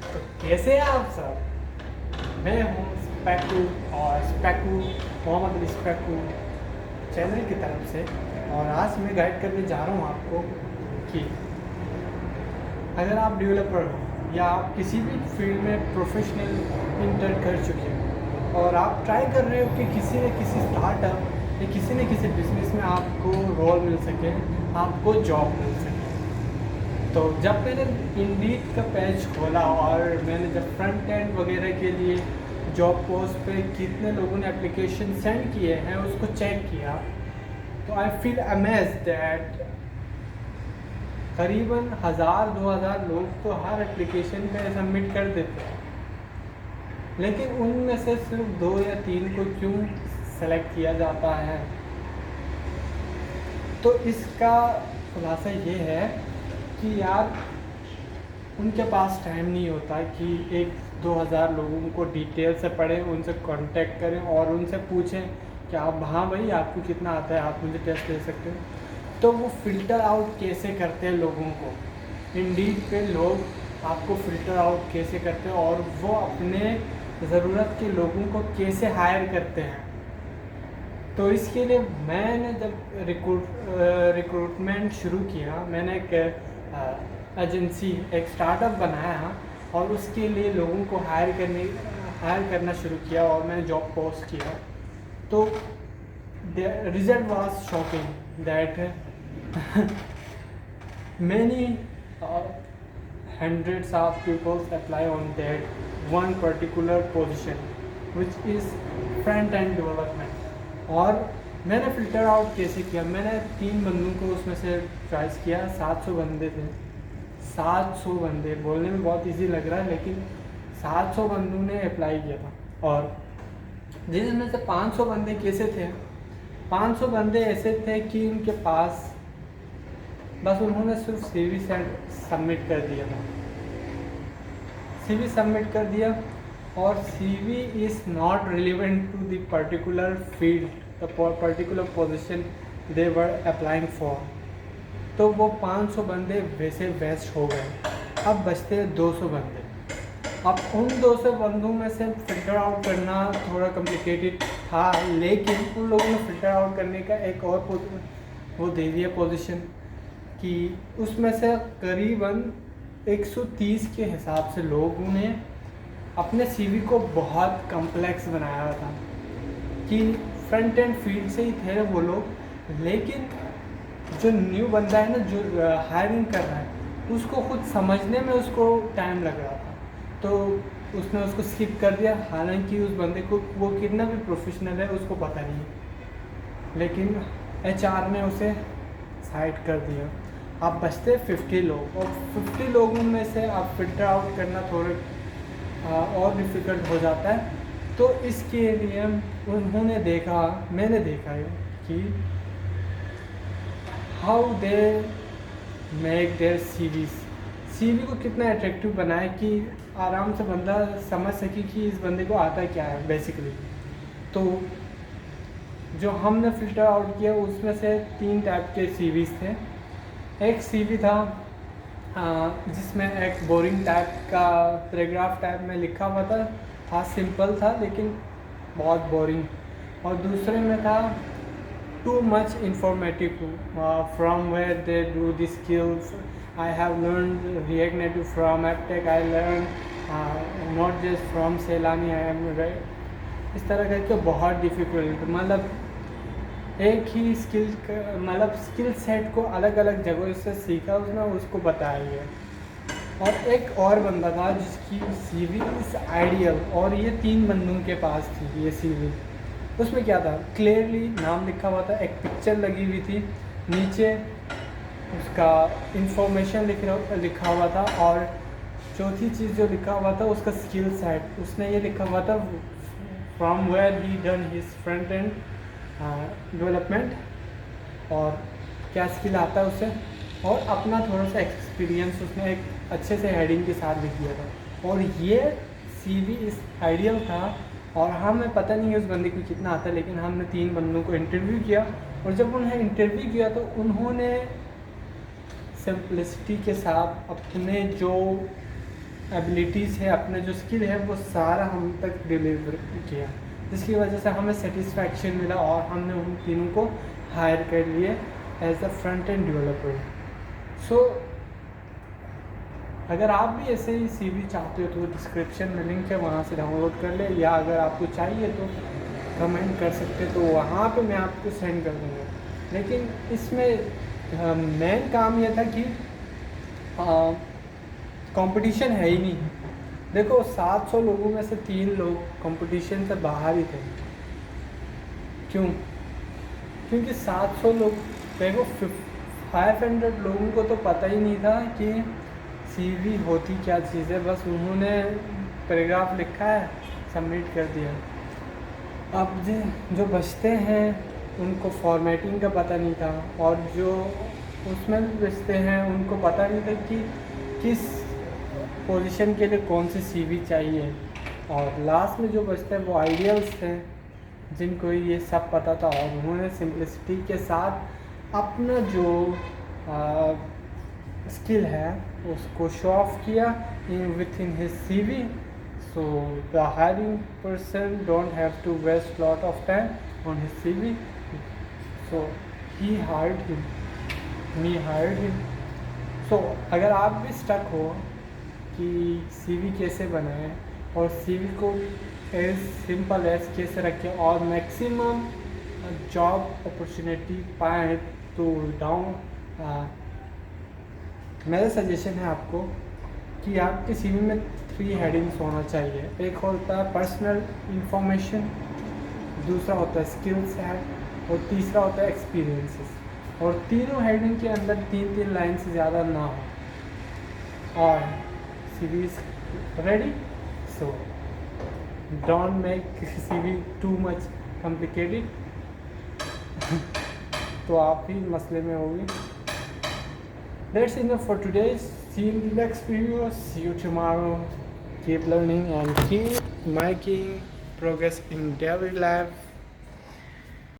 तो कैसे हैं आप सब? मैं हूँ स्पेकू और स्पेकू मोहम्मद अली स्पेकू चैनल की तरफ से। और आज मैं गाइड करने जा रहा हूँ आपको कि अगर आप डेवलपर हो या आप किसी भी फील्ड में प्रोफेशनल इंटर कर चुके हो और आप ट्राई कर रहे हो कि किसी न किसी स्टार्टअप या किसी न किसी बिजनेस में आपको रोल मिल सके, आपको जॉब मिल सके। तो जब मैंने इंडीड का पेज खोला और मैंने जब फ्रंट एंड वगैरह के लिए जॉब पोस्ट पे कितने लोगों ने एप्लीकेशन सेंड किए हैं उसको चेक किया, तो आई फील अमेज दैट करीबन 1000-2000 लोग तो हर एप्लीकेशन पे सबमिट कर देते हैं, लेकिन उनमें से सिर्फ 2 या 3 को क्यों सेलेक्ट किया जाता है? तो इसका खुलासा ये है कि यार उनके पास टाइम नहीं होता कि 1-2000 लोगों को डिटेल से पढ़ें, उनसे कांटेक्ट करें और उनसे पूछें कि आप हाँ भाई आपको कितना आता है, आप मुझे टेस्ट दे सकते हो। तो वो फ़िल्टर आउट कैसे करते हैं लोगों को? इंडीड पे लोग आपको फ़िल्टर आउट कैसे करते हैं और वो अपने ज़रूरत के लोगों को कैसे हायर करते हैं? तो इसके लिए मैंने जब रिक्रूटमेंट शुरू किया, मैंने एक एजेंसी, एक स्टार्टअप बनाया और उसके लिए लोगों को हायर करना शुरू किया और मैंने जॉब पोस्ट किया। तो the result was shocking that many hundreds of people apply on that one particular position which is front end development। और मैंने फ़िल्टर आउट कैसे किया? मैंने 3 बंदों को उसमें से चॉइस किया। 700 बंदे थे, 700 बंदे बोलने में बहुत इजी लग रहा है, लेकिन 700 बंदों ने अप्लाई किया था। और जिसमें से 500 बंदे कैसे थे? 500 बंदे ऐसे थे कि उनके पास बस उन्होंने सिर्फ सीवी सबमिट कर दिया था, सीवी सबमिट कर दिया और CV is not relevant to the particular field, the particular position they were applying for. तो वो 500 बंदे वैसे वेस्ट हो गए। अब बचते हैं 200 बंदे। अब उन 200 बंदों में से फ़िल्टर आउट करना थोड़ा कॉम्प्लिकेटेड था, लेकिन उन लोगों ने फ़िल्टर आउट करने का एक और वो दे दिया पोजीशन कि उसमें से करीबन 130 के हिसाब से लोगों ने अपने सीवी को बहुत कॉम्प्लेक्स बनाया था कि फ्रंट एंड फील्ड से ही थे वो लोग, लेकिन जो न्यू बंदा है ना, जो हायरिंग कर रहा है, उसको खुद समझने में उसको टाइम लग रहा था, तो उसने उसको स्किप कर दिया। हालांकि उस बंदे को वो कितना भी प्रोफेशनल है उसको पता नहीं है, लेकिन एचआर ने उसे साइड कर दिया। अब बचते 50 लोग और 50 लोगों में से अब फ़िल्टर आउट करना थोड़ा और डिफ़िकल्ट हो जाता है। तो इसके लिए उन्होंने देखा, मैंने देखा है कि how they make their CV को कितना अट्रैक्टिव बनाए कि आराम से बंदा समझ सके कि इस बंदे को आता क्या है बेसिकली। तो जो हमने फ़िल्टर आउट किया उसमें से 3 टाइप के सीवीज़ थे। एक सीवी था जिसमें एक बोरिंग टाइप का पैराग्राफ टाइप में लिखा हुआ था, सिंपल था लेकिन बहुत बोरिंग। और दूसरे में था too much informative, from where they do the skills. I have learned React Native from AppTech. I learned not just from Selani. I am right। इस तरह करके बहुत डिफ़िकल्ट, मतलब एक ही स्किल सेट को अलग अलग जगहों से सीखा उसने, उसको बताया गया। और एक और बंदा था जिसकी सीवी इज़ आइडियल, और ये 3 बंदों के पास थी ये सीवी। उसमें क्या था? क्लियरली नाम लिखा हुआ था, एक पिक्चर लगी हुई थी, नीचे उसका इंफॉर्मेशन लिखा हुआ था, और चौथी चीज़ जो लिखा हुआ था उसका स्किल सेट। उसने ये लिखा हुआ था from where he done his front end development, और क्या स्किल आता है उसे, और अपना थोड़ा सा एक्सपीरियंस उसने एक अच्छे से हेडिंग के साथ लिख दिया था। और ये सीवी इस आइडियल था। और हमें पता नहीं है उस बंदे को कितना आता है, लेकिन हमने 3 बंदों को इंटरव्यू किया, और जब उन्हें इंटरव्यू किया तो उन्होंने सिंपलिसिटी के साथ अपने जो एबिलिटीज़ है, अपने जो स्किल है वो सारा हम तक डिलीवर किया, जिसकी वजह से हमें सेटिस्फैक्शन मिला और हमने उन तीनों को हायर कर लिए as a front end developer. So अगर आप भी ऐसे ही सीवी चाहते हो तो डिस्क्रिप्शन में लिंक है, वहाँ से डाउनलोड कर ले, या अगर आपको चाहिए तो कमेंट कर सकते तो वहाँ पे मैं आपको सेंड कर दूँगा। लेकिन इसमें मेन काम यह था कि कंपटीशन है ही नहीं। देखो 700 लोगों में से 3 लोग कंपटीशन से बाहर ही थे। क्यों? क्योंकि 700 लोग, देखो 500 लोगों को तो पता ही नहीं था कि सीवी होती क्या चीज़ है, बस उन्होंने पैराग्राफ लिखा है, सबमिट कर दिया। अब जो बचते हैं उनको फॉर्मेटिंग का पता नहीं था, और जो उसमें भी बचते हैं उनको पता नहीं था कि किस पोजीशन के लिए कौन सी सीवी चाहिए। और लास्ट में जो बचते हैं वो आइडियल्स हैं जिनको ये सब पता था, और उन्होंने सिंपलिसिटी के साथ अपना जो स्किल है उसको शो ऑफ किया with in his CV. So the hiring person don't have to waste lot of time on his CV. So he hired him. Me hired him. So अगर आप भी स्टक हो कि CV कैसे बनाएं और CV को एज सिंपल एज कैसे रखें और मैक्सिमम जॉब अपॉर्चुनिटी पाएँ, तो मेरा सजेशन है आपको कि आपके सीवी में 3 हेडिंग्स होना चाहिए। एक होता है पर्सनल इंफॉर्मेशन, दूसरा होता है स्किल्स है, और तीसरा होता है एक्सपीरियंसेस। और तीनों हेडिंग के अंदर 3-3 लाइन से ज़्यादा ना हो। और CV is ready, so don't make CV too much complicated. तो आप ही मसले में होगी। That's enough for today. See you in the next video. See you tomorrow. Keep learning and keep making progress in daily life.